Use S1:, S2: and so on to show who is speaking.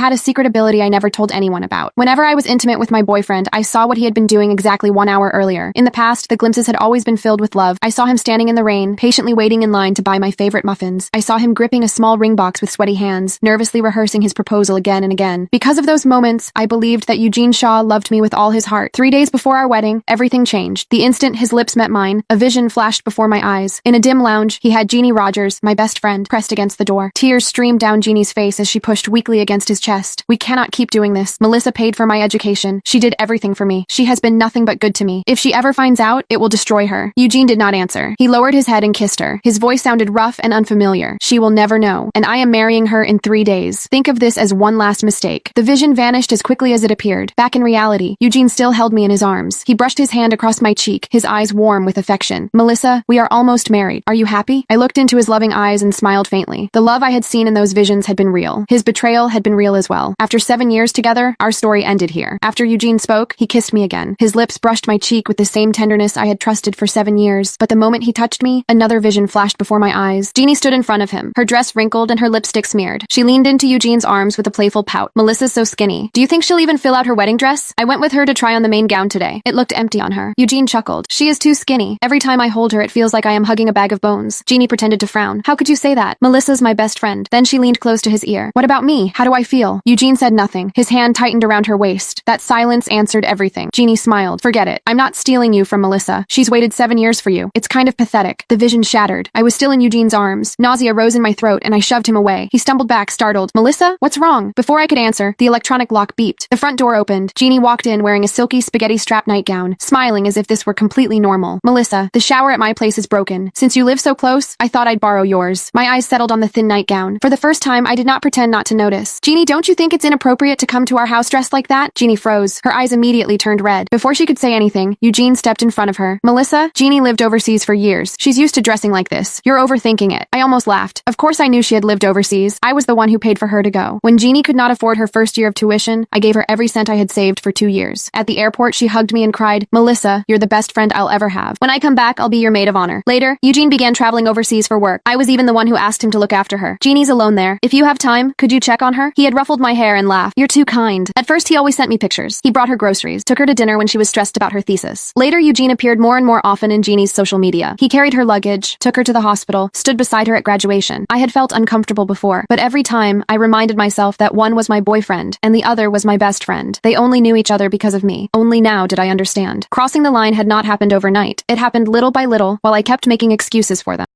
S1: had a secret ability I never told anyone about. Whenever I was intimate with my boyfriend, I saw what he had been doing exactly 1 hour earlier. In the past, the glimpses had always been filled with love. I saw him standing in the rain, patiently waiting in line to buy my favorite muffins. I saw him gripping a small ring box with sweaty hands, nervously rehearsing his proposal again and again. Because of those moments, I believed that Eugene Shaw loved me with all his heart. 3 days before our wedding, everything changed. The instant his lips met mine, a vision flashed before my eyes. In a dim lounge, he had Jeannie Rogers, my best friend, pressed against the door. Tears streamed down Jeannie's face as she pushed weakly against his chest. We cannot keep doing this. Melissa paid for my education. She did everything for me. She has been nothing but good to me. If she ever finds out, it will destroy her. Eugene did not answer. He lowered his head and kissed her. His voice sounded rough and unfamiliar. She will never know. And I am marrying her in 3 days. Think of this as one last mistake. The vision vanished as quickly as it appeared. Back in reality, Eugene still held me in his arms. He brushed his hand across my cheek, his eyes warm with affection. Melissa, we are almost married. Are you happy? I looked into his loving eyes and smiled faintly. The love I had seen in those visions had been real. His betrayal had been real as well. After 7 years together, our story ended here. After Eugene spoke, he kissed me again. His lips brushed my cheek with the same tenderness I had trusted for 7 years. But the moment he touched me, another vision flashed before my eyes. Jeannie stood in front of him, her dress wrinkled and her lipstick smeared. She leaned into Eugene's arms with a playful pout. Melissa's so skinny. Do you think she'll even fill out her wedding dress? I went with her to try on the main gown today. It looked empty on her. Eugene chuckled. She is too skinny. Every time I hold her, it feels like I am hugging a bag of bones. Jeannie pretended to frown. How could you say that? Melissa's my best friend. Then she leaned close to his ear. What about me? How do I feel? Eugene said nothing. His hand tightened around her waist. That silence answered everything. Jeannie smiled. Forget it. I'm not stealing you from Melissa. She's waited 7 years for you. It's kind of pathetic. The vision shattered. I was still in Eugene's arms. Nausea rose in my throat and I shoved him away. He stumbled back, startled. Melissa? What's wrong? Before I could answer, the electronic lock beeped. The front door opened. Jeannie walked in wearing a silky spaghetti strap nightgown, smiling as if this were completely normal. Melissa, the shower at my place is broken. Since you live so close, I thought I'd borrow yours. My eyes settled on the thin nightgown. For the first time, I did not pretend not to notice. Jeannie, don't you think it's inappropriate to come to our house dressed like that? Jeannie froze. Her eyes immediately turned red. Before she could say anything, Eugene stepped in front of her. Melissa, Jeannie lived overseas for years. She's used to dressing like this. You're overthinking it. I almost laughed. Of course I knew she had lived overseas. I was the one who paid for her to go. When Jeannie could not afford her first year of tuition, I gave her every cent I had saved for 2 years. At the airport, she hugged me and cried, Melissa, you're the best friend I'll ever have. When I come back, I'll be your maid of honor. Later, Eugene began traveling overseas for work. I was even the one who asked him to look after her. Jeannie's alone there. If you have time, could you check on her? He had ruffled my hair and laughed. You're too kind. At first, he always sent me pictures. He brought her groceries, took her to dinner when she was stressed about her thesis. Later, Eugene appeared more and more often in Jeannie's social media. He carried her luggage, took her to the hospital, stood beside her at graduation. I had felt uncomfortable before, but every time, I reminded myself that one was my boyfriend and the other was my best friend. They only knew each other because of me. Only now did I understand. Crossing the line had not happened overnight. It happened little by little while I kept making excuses for them.